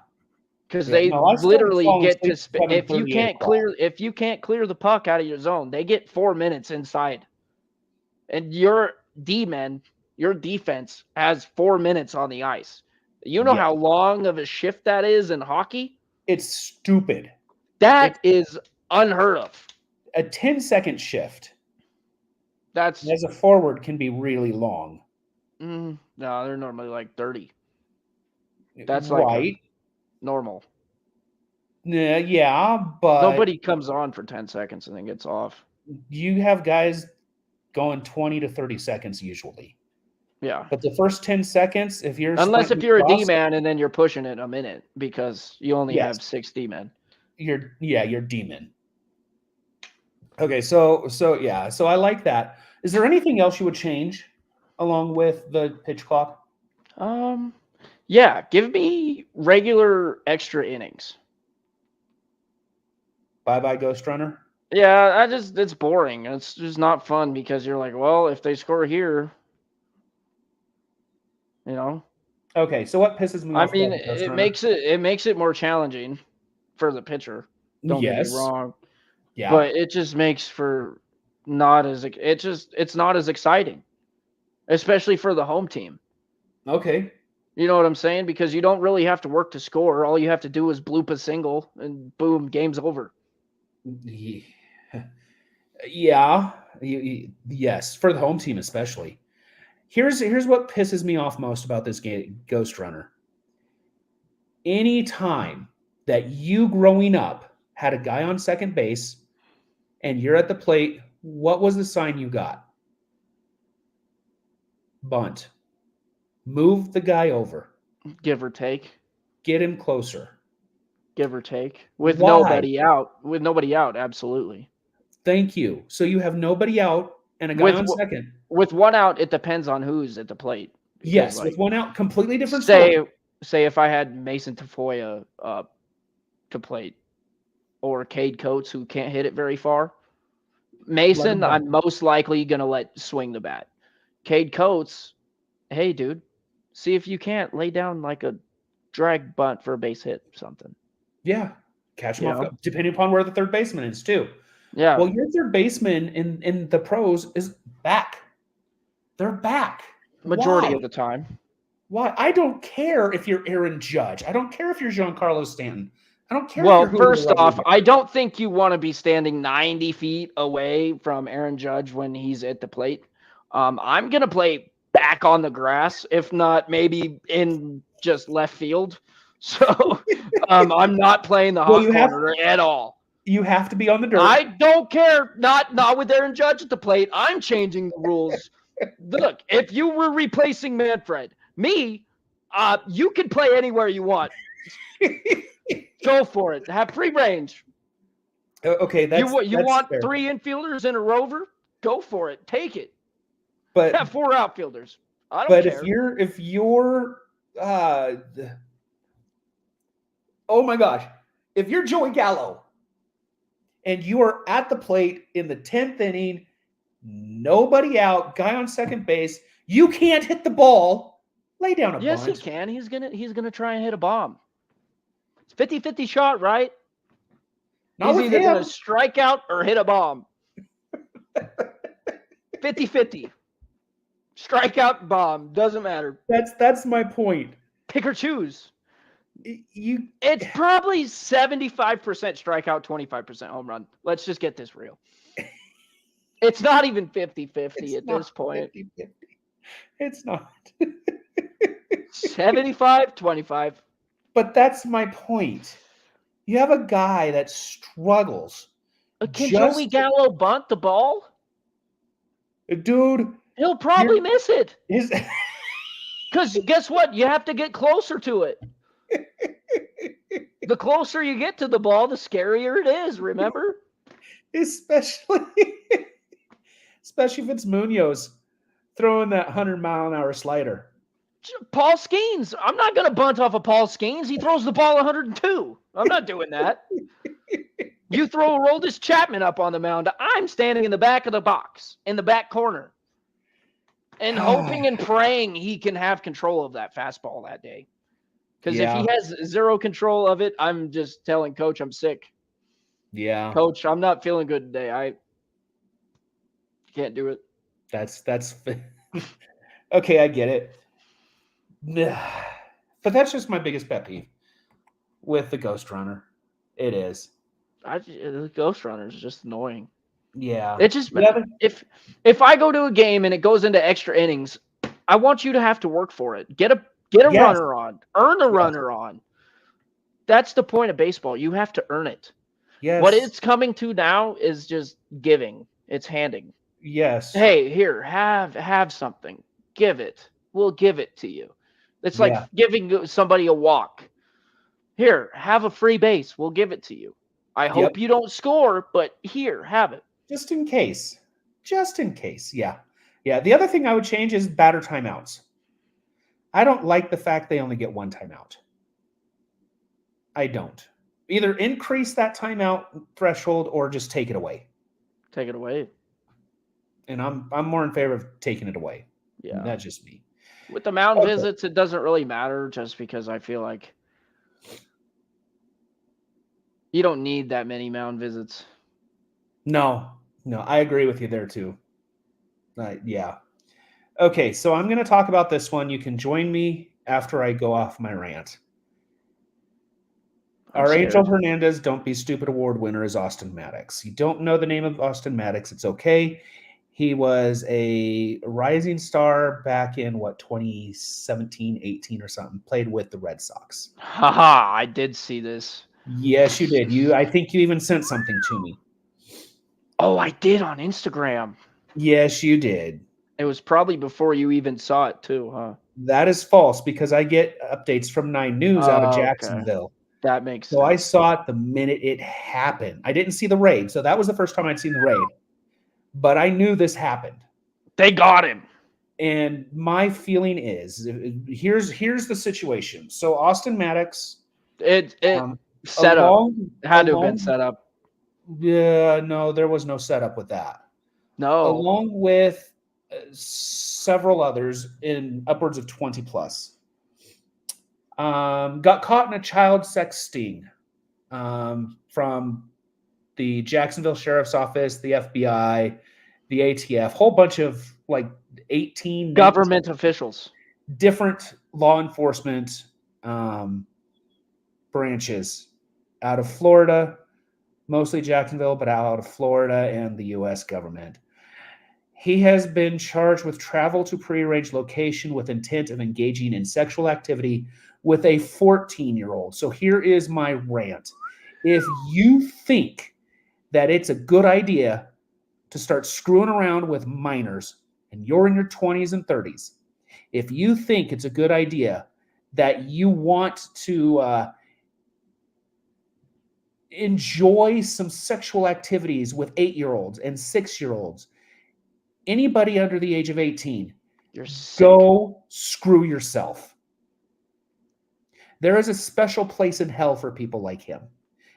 Because Yeah. they No, I started literally falling get to asleep at 7:30, 8 o'clock. if you can't clear the puck out of your zone, they get 4 minutes inside. And your your defense has 4 minutes on the ice. You know Yeah. how long of a shift that is in hockey? It's stupid. That is unheard of. A 10-second shift That's as a forward can be really long. no, they're normally like 30. That's like a Right. normal. Yeah, but Nobody comes on for 10 seconds and then gets off. you have guys going 20 to 30 seconds usually. Yeah. But the first 10 seconds, if you're Unless if sprinting you're a across, D-man and then you're pushing it a minute because you only yes, have 6 D-men. you're demon. Okay, so I like that. Is there anything else you would change along with the pitch clock? Yeah, give me regular extra innings. Bye Ghost Runner. Yeah, it's boring. It's just not fun because you're like, well, if they score here, you know. Okay, so what pisses me I off mean, about the Ghost Runner? it makes it more challenging for the pitcher. Don't get me Yes. wrong, Yeah. but it just makes for it's not as exciting, especially for the home team. Okay. You know what I'm saying? Because you don't really have to work to score. All you have to do is bloop a single, and boom, game's over. Yeah. Yes, for the home team especially. Here's what pisses me off most about this game, Ghost Runner. Any time that you growing up had a guy on second base and you're at the plate, what was the sign you got? Bunt. Move the guy over. Give or take. Get him closer. Give or take. With Why? nobody out. With nobody out, absolutely. Thank you. So you have nobody out and a guy With on second. with one out, it depends on who's at the plate. Because, Yes, like, with one out, completely different story. say if I had Mason Tafoya to plate or Cade Coates who can't hit it very far. Mason, I'm most likely gonna let swing the bat. Cade Coates, hey dude, see if you can't lay down like a drag bunt for a base hit or something. Yeah, catch him You off, know? depending upon where the third baseman is too. Yeah. Well, your third baseman in the pros is back. They're back. Majority Why? of the time. Why? I don't care if you're Aaron Judge. I don't care if you're Giancarlo Stanton. I don't care if Well, you're Julio first off, Rodriguez. I don't think you want to be standing 90 feet away from Aaron Judge when he's at the plate. I'm going to play back on the grass, if not maybe in just left field. So I'm not playing the hot corner at all. You have to be on the dirt. I don't care. Not with Aaron Judge at the plate. I'm changing the rules. Look, if you were replacing Manfred, you can play anywhere you want. Go for it. Have free range. Okay, you want fair. 3 infielders in a rover? Go for it. Take it. But have 4 outfielders. I don't care. But if you're oh my gosh, if you're Joey Gallo and you are at the plate in the 10th inning, nobody out, guy on second base, you can't hit the ball. Lay down a bunt. Yes, he can. He's gonna try and hit a bomb. It's 50-50 shot, right? Not He's either gonna strike out or hit a bomb. 50-50. Strikeout, bomb, doesn't matter. That's my point. Pick or choose. It's probably 75% strikeout, 25% home run. Let's just get this real. It's not even 50-50 at this point. 50-50. It's not. 75-25. But that's my point. You have a guy that struggles. Can Joey Gallo bunt the ball? Dude. He'll probably miss it. Because guess what? You have to get closer to it. The closer you get to the ball, the scarier it is, remember? Especially if it's Munoz throwing that 100-mile-an-hour slider. Paul Skeens. I'm not going to bunt off of Paul Skeens. He throws the ball 102. I'm not doing that. You throw Aroldis Chapman up on the mound. I'm standing in the back of the box, in the back corner, and hoping and praying he can have control of that fastball that day. Because if he has zero control of it, I'm just telling Coach I'm sick. Yeah. Coach, I'm not feeling good today. I can't do it. That's okay, I get it. But that's just my biggest pet peeve with the Ghost Runner. It is. The Ghost Runner is just annoying. Yeah. It just if I go to a game and it goes into extra innings, I want you to have to work for it. Get a runner on. Earn a runner on. That's the point of baseball. You have to earn it. Yes. What it's coming to now is just giving. It's handing. Yes. Hey, here, have something. Give it. We'll give it to you. It's like giving somebody a walk. Here, have a free base. We'll give it to you. I hope you don't score, but here, have it. Just in case. Just in case. Yeah. Yeah. The other thing I would change is batter timeouts. I don't like the fact they only get one timeout. I don't. Either increase that timeout threshold or just take it away. Take it away. And I'm more in favor of taking it away. Yeah. That's just me. With the mound visits, it doesn't really matter just because I feel like you don't need that many mound visits. No, I agree with you there too. Yeah. Okay, so I'm going to talk about this one. You can join me after I go off my rant. Our Angel Hernandez Don't Be Stupid Award winner is Austin Maddox. You don't know the name of Austin Maddox. It's okay. He was a rising star back in, 2017, 18 or something. Played with the Red Sox. Haha, I did see this. Yes, you did. I think you even sent something to me. Oh, I did on Instagram. Yes, you did. It was probably before you even saw it too, huh? That is false because I get updates from 9 News out of Jacksonville. Okay. That makes sense. So I saw it the minute it happened. I didn't see the raid, so that was the first time I'd seen the raid. But I knew this happened. They got him. And my feeling is, here's the situation. So Austin Maddox, it set up. It had to have been set up. Yeah, no, there was no setup with that. No. Along with several others in upwards of 20 plus. Got caught in a child sex sting from the Jacksonville Sheriff's Office, the FBI, the ATF, whole bunch of 18 government officials, different law enforcement branches out of Florida, mostly Jacksonville, but out of Florida and the U.S. government. He has been charged with travel to prearranged location with intent of engaging in sexual activity with a 14-year-old. So here is my rant. If you think that it's a good idea to start screwing around with minors and you're in your 20s and 30s, if you think it's a good idea that you want to enjoy some sexual activities with 8-year-olds and 6-year-olds, anybody under the age of 18, go screw yourself. There is a special place in hell for people like him.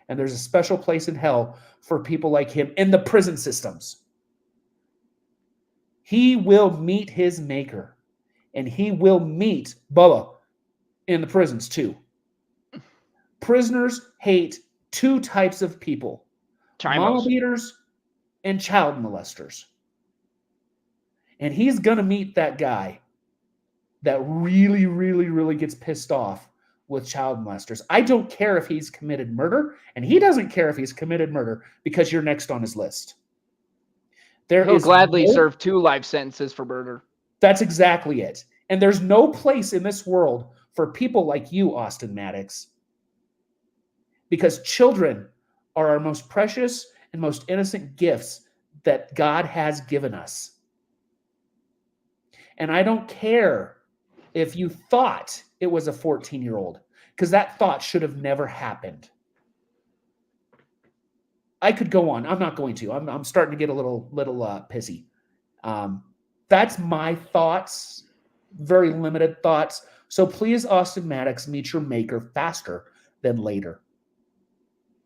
And there's a special place in hell for people like him in the prison systems. He will meet his maker. And he will meet Bubba in the prisons too. Prisoners hate two types of people. Mama beaters and child molesters. And he's going to meet that guy that really, really, really gets pissed off with child molesters. I don't care if he's committed murder, and he doesn't care if he's committed murder because you're next on his list. He'll gladly serve 2 life sentences for murder. That's exactly it. And there's no place in this world for people like you, Austin Maddox, because children are our most precious and most innocent gifts that God has given us. And I don't care if you thought it was a 14-year-old, because that thought should have never happened. I could go on. I'm not going to. I'm starting to get a little pissy. That's my thoughts, very limited thoughts. So please, Austin Maddox, meet your maker faster than later.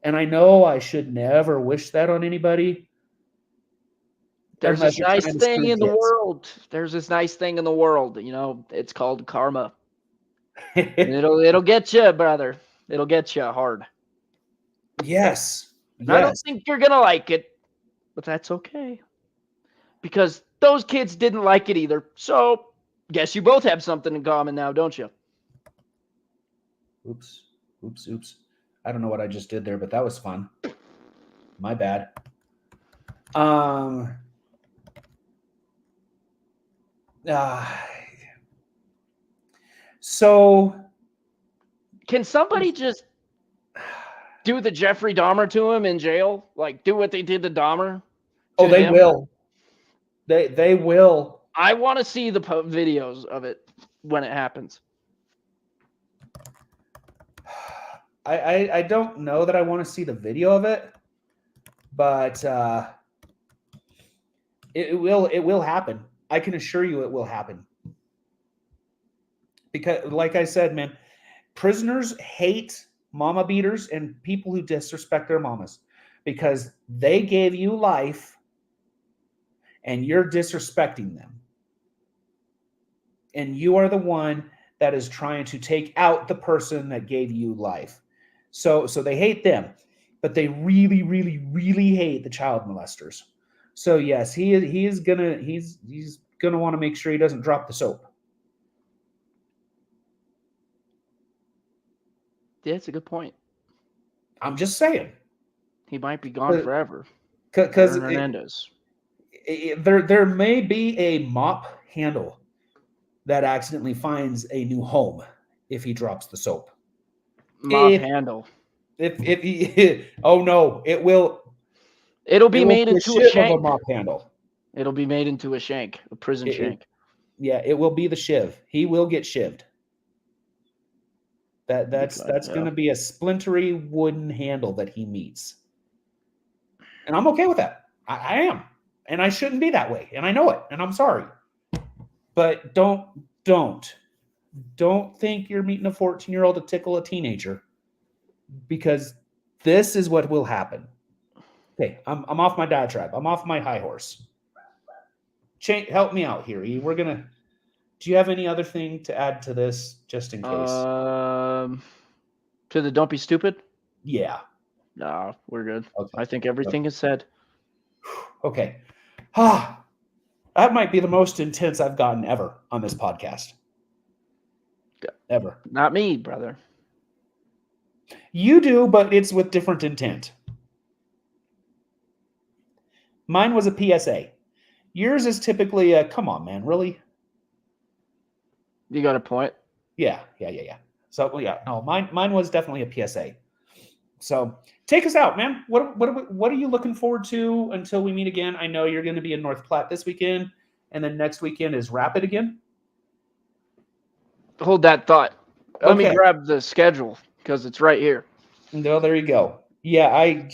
And I know I should never wish that on anybody. There's Unless this you're nice trying to thing screw in the kids. world. There's this nice thing in the world. It's called karma. It'll get you, brother. It'll get you hard. Yes. And I don't Yes. think you're gonna like it, but that's okay. Because those kids didn't like it either. So, guess you both have something in common now, don't you? Oops. Oops. Oops. I don't know what I just did there, but that was fun. My bad. Um. So Can somebody just do the Jeffrey Dahmer to him in jail? Like, do what they did to Dahmer to they him? will. They will. I want to see the videos of it when it happens. I don't know that I want to see the video of it, but it will happen. I can assure you it will happen. Because, like I said, man, prisoners hate mama beaters and people who disrespect their mamas because they gave you life and you're disrespecting them. And you are the one that is trying to take out the person that gave you life. So they hate them, but they really, really, really hate the child molesters. So yes, he's gonna want to make sure he doesn't drop the soap. Yeah, that's a good point. I'm just saying. He might be gone forever. Because Aaron Hernandez. There may be a mop handle that accidentally finds a new home if he drops the soap. Mop handle. If he, oh no, it will. It'll be made into a shank. Of a mop handle. It'll be made into a shank, a prison shank. Yeah, it will be the shiv. He will get shivved. That's going to be a splintery wooden handle that he meets, and I'm okay with that. I am, and I shouldn't be that way, and I know it, and I'm sorry. But don't think you're meeting a 14-year-old to tickle a teenager, because this is what will happen. Okay, I'm off my diatribe. I'm off my high horse. Help me out here, E. We're gonna. Do you have any other thing to add to this, just in case? To the don't be stupid? Yeah. Nah, we're good. Okay. I think everything is said. Okay. That might be the most intense I've gotten ever on this podcast. Ever. Not me, brother. You do, but it's with different intent. Mine was a PSA. Yours is typically a, come on, man, really? You got a point. Yeah. So, yeah, no, mine was definitely a PSA. So, take us out, man. What are you looking forward to until we meet again? I know you're going to be in North Platte this weekend, and then next weekend is Rapid again. Hold that thought. Let me grab the schedule because it's right here. No, there you go. Yeah, I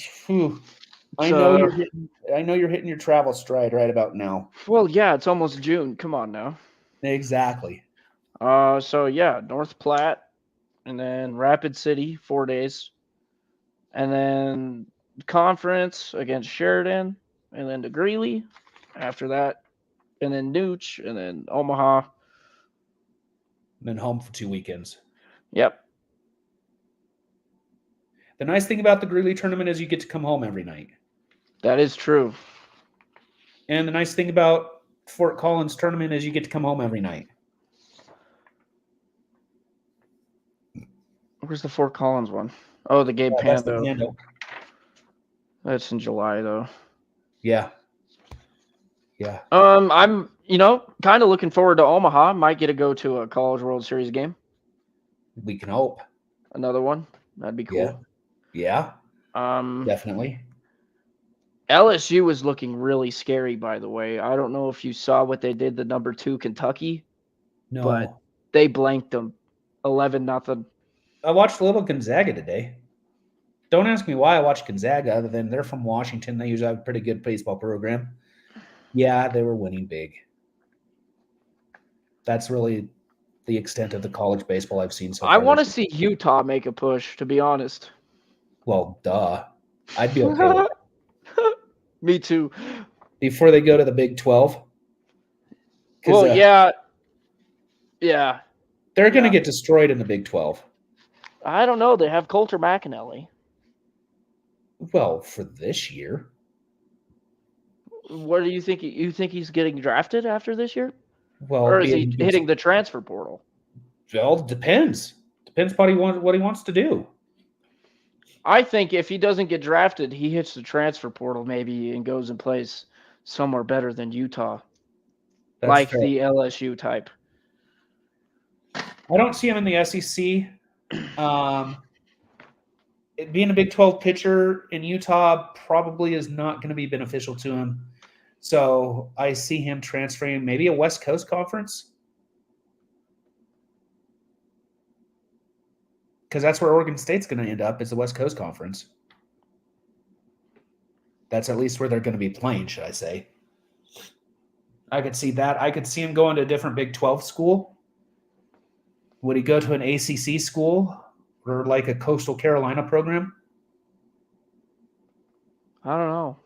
know you're hitting your travel stride right about now. Well, yeah, it's almost June. Come on now. Exactly. So yeah, North Platte, and then Rapid City, 4 days, and then conference against Sheridan, and then to Greeley after that, and then Nooch, and then Omaha. And then home for 2 weekends. Yep. The nice thing about the Greeley tournament is you get to come home every night. That is true. And the nice thing about Fort Collins tournament is you get to come home every night. Where's the Fort Collins one? Oh, the Gabe Pando. That's in July though. Yeah. I'm kind of looking forward to Omaha. Might get to go to a College World Series game. We can hope. Another one. That'd be cool. Yeah. Definitely. LSU was looking really scary, by the way. I don't know if you saw what they did to number 2 Kentucky. No. But they blanked them 11-0. I watched a little Gonzaga today. Don't ask me why I watched Gonzaga, other than they're from Washington. They usually have a pretty good baseball program. Yeah, they were winning big. That's really the extent of the college baseball I've seen so far. I want to see Utah make a push, to be honest. Well, duh. I'd be okay with that. Me too. Before they go to the Big 12. Because Well, yeah, yeah, they're going to yeah. get destroyed in the Big 12. I don't know. They have Coulter McAnally. Well, for this year. What do you think? You think he's getting drafted after this year, Well, or is being he hitting the transfer portal? well, depends. Depends what he wants to do. I think if he doesn't get drafted, he hits the transfer portal maybe and goes and plays somewhere better than Utah, That's like fair. the LSU type. I don't see him in the SEC. Being a Big 12 pitcher in Utah probably is not going to be beneficial to him. So I see him transferring maybe a West Coast conference. Because that's where Oregon State's going to end up, is the West Coast Conference. That's at least where they're going to be playing, should I say. I could see that. I could see him going to a different Big 12 school. Would he go to an ACC school or like a Coastal Carolina program? I don't know.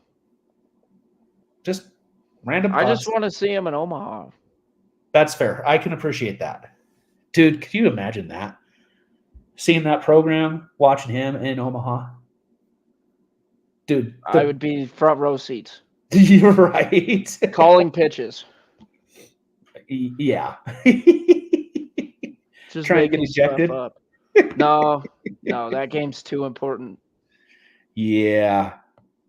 Just random I just thoughts. want to see him in Omaha. That's fair. I can appreciate that. Dude, could you imagine that? Seeing that program, watching him in Omaha. Dude, I would be front row seats, you're right. calling pitches, Yeah. just Trying to get making stuff ejected. up. No, that game's too important. Yeah.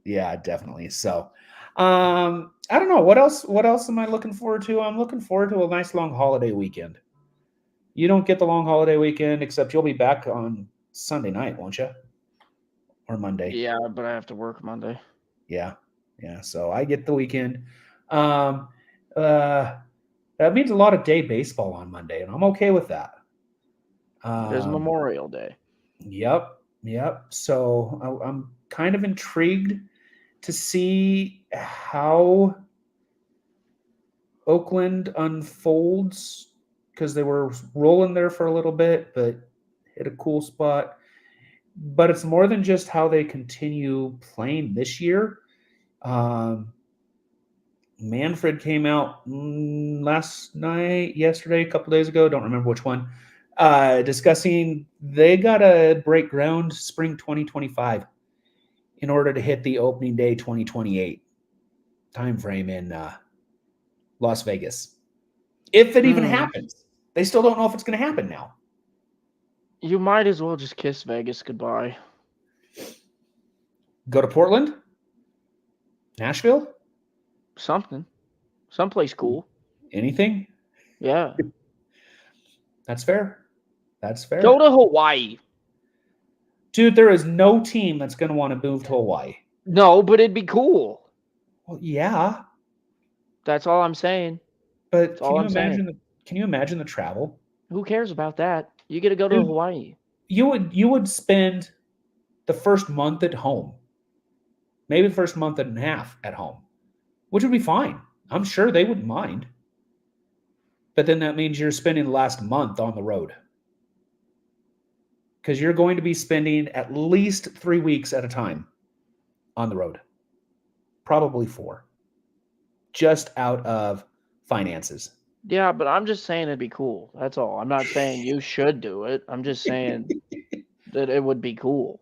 Yeah, definitely. So, I don't know. What else am I looking forward to? I'm looking forward to a nice long holiday weekend. You don't get the long holiday weekend, except you'll be back on Sunday night, won't you? Or Monday? Yeah, but I have to work Monday. Yeah, yeah. So I get the weekend. Um, that means a lot of day baseball on Monday, and I'm okay with that. It is Memorial Day. Yep, yep. So I'm kind of intrigued to see how Oakland unfolds because they were rolling there for a little bit, but hit a cool spot. But it's more than just how they continue playing this year. Manfred came out yesterday, a couple days ago, don't remember which one, discussing they got to break ground spring 2025 in order to hit the opening day 2028 timeframe in Las Vegas. If it even happens. They still don't know if it's going to happen now. You might as well just kiss Vegas goodbye. Go to Portland? Nashville? Something. Someplace cool. Anything? Yeah. That's fair. That's fair. Go to Hawaii. Dude, there is no team that's going to want to move to Hawaii. No, but it'd be cool. Well, yeah. That's all I'm saying. But Can you imagine the travel? Who cares about that? You get to go to Dude, Hawaii. You would spend the first month at home. Maybe the first month and a half at home, which would be fine. I'm sure they wouldn't mind. But then that means you're spending the last month on the road. Because you're going to be spending at least 3 weeks at a time on the road. Probably 4. Just out of finances. Yeah, but I'm just saying it'd be cool. That's all. I'm not saying you should do it. I'm just saying that it would be cool.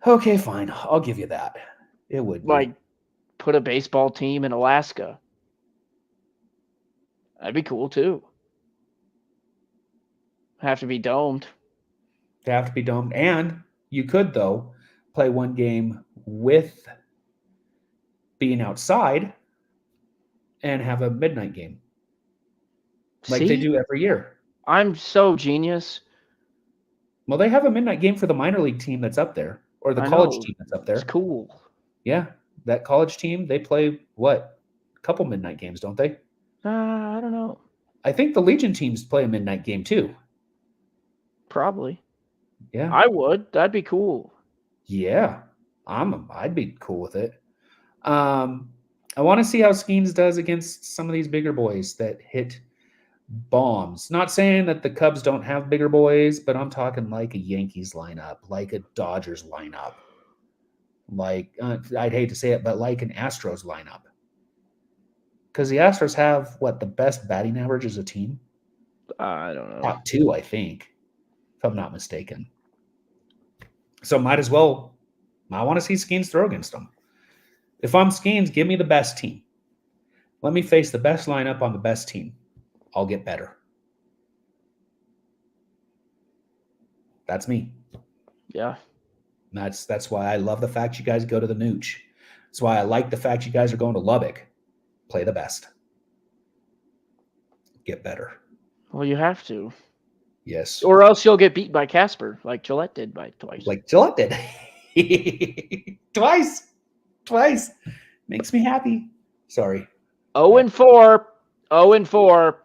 Okay, fine. I'll give you that. It would be. Like, put a baseball team in Alaska. That'd be cool, too. Have to be domed. They have to be domed. And you could, though, play one game with being outside and have a midnight game. Like they do every year. I'm so genius. Well, they have a midnight game for the minor league team that's up there, or the college team that's up there. It's cool. Yeah, that college team, they play what? A couple midnight games, don't they? I don't know. I think the Legion teams play a midnight game too. Probably. Yeah. I would. That'd be cool. Yeah. I'd be cool with it. I want to see how Skeens does against some of these bigger boys that hit bombs. Not saying that the Cubs don't have bigger boys, but I'm talking like a Yankees lineup, like a Dodgers lineup. like I'd hate to say it, but like an Astros lineup. Because the Astros have what the best batting average as a team? I don't know. Top two, I think, if I'm not mistaken. So might as well. I want to see Skeens throw against them. If I'm Skeens, give me the best team. Let me face the best lineup on the best team. I'll get better. That's me. Yeah. That's why I love the fact you guys go to the Nooch. That's why I like the fact you guys are going to Lubbock. Play the best. Get better. Well, you have to. Yes. Or else you'll get beat by Casper, like Gillette did by twice. Like Gillette did. Twice. Makes me happy. Sorry. 0-4. 0-4.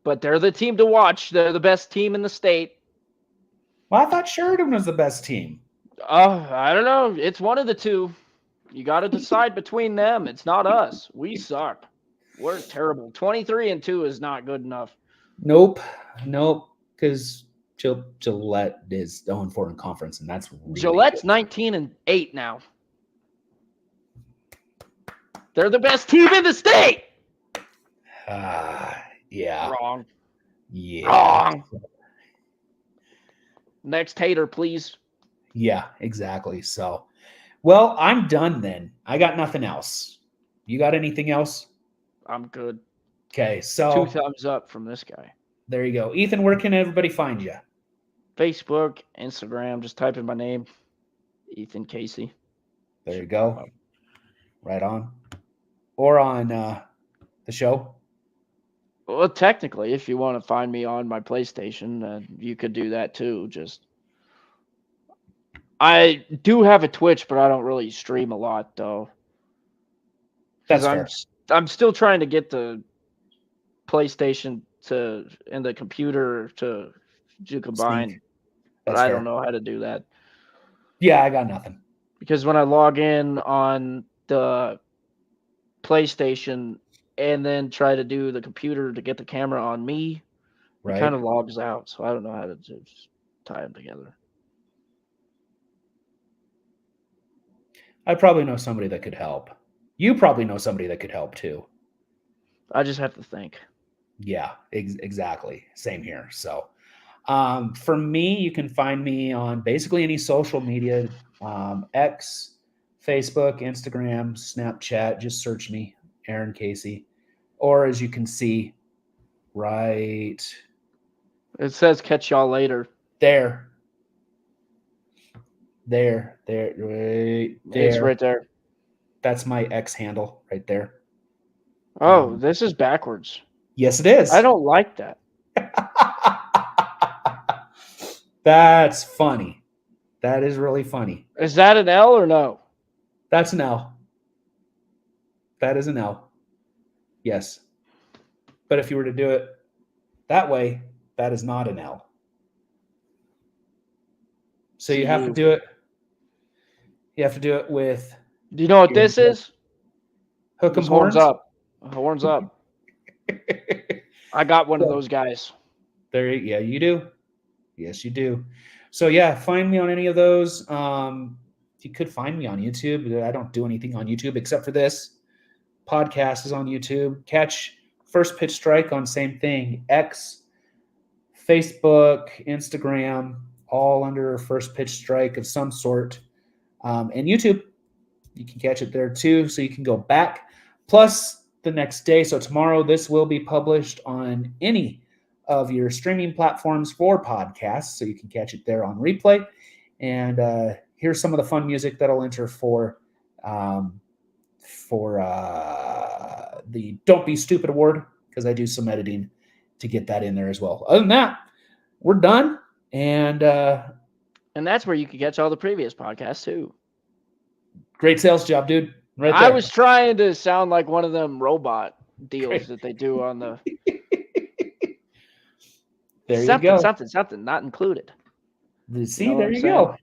But they're the team to watch. They're the best team in the state. Well, I thought Sheridan was the best team. I don't know. It's one of the two. You got to decide between them. It's not us. We suck. We're terrible. 23-2 is not good enough. Nope. Because Gillette is 0-4 in conference, and that's really Gillette's good. 19-8 now. They're the best team in the state. Yeah. Wrong. Yeah. Wrong. Next hater, please. Yeah, exactly. So, well, I'm done then. I got nothing else. You got anything else? I'm good. Okay, so 2 thumbs up from this guy. there you go. Ethan, where can everybody find you? Facebook, Instagram, just type in my name, Ethan Casey. There you go. Right on. Or on the show. Well, technically, if you want to find me on my PlayStation, you could do that too. I do have a Twitch, but I don't really stream a lot though. That's Because fair. I'm still trying to get the PlayStation and the computer to combine, but I don't know how to do that. Yeah, I got nothing. Because when I log in on the PlayStation and then try to do the computer to get the camera on me, Right. it kind of logs out. So I don't know how to just tie them together. I probably know somebody that could help. You probably know somebody that could help too. I just have to think. Yeah, exactly. Same here. So, for me, you can find me on basically any social media, X, Facebook, Instagram, Snapchat. Just search me, Aaron Casey. Or as you can see, right It says catch y'all later. there. Right there. It's right there. That's my X handle right there. Oh, this is backwards. Yes, it is. I don't like that. That's funny. That is really funny. Is that an L or no? That's an L. That is an L. Yes. But if you were to do it that way, that is not an L. So you have to do it. You have to do it with. Do you know what this is? Hook 'em horns horns up. Horns up. I got one of those guys. Yeah, you do. Yes, you do. So yeah, find me on any of those. You could find me on YouTube. I don't do anything on YouTube except for this. Podcast is on YouTube. Catch First Pitch Strike on same thing. X, Facebook, Instagram, all under First Pitch Strike of some sort. And YouTube, you can catch it there too. So you can go back. Plus the next day. So tomorrow, this will be published on any of your streaming platforms for podcasts. So you can catch it there on replay. And here's some of the fun music that'll enter for the Don't Be Stupid Award, because I do some editing to get that in there as well. Other than that, we're done. And that's where you can catch all the previous podcasts too. Great sales job, dude. Right there. I was trying to sound like one of them robot deals that they do on the there you go. Something not included. See, there you go.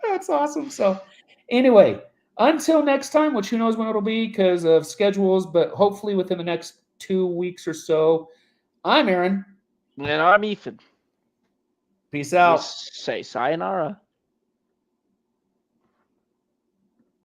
That's awesome. So anyway, until next time, which who knows when it'll be because of schedules, but hopefully within the next 2 weeks or so, I'm Aaron. And I'm Ethan. Peace out. Say sayonara.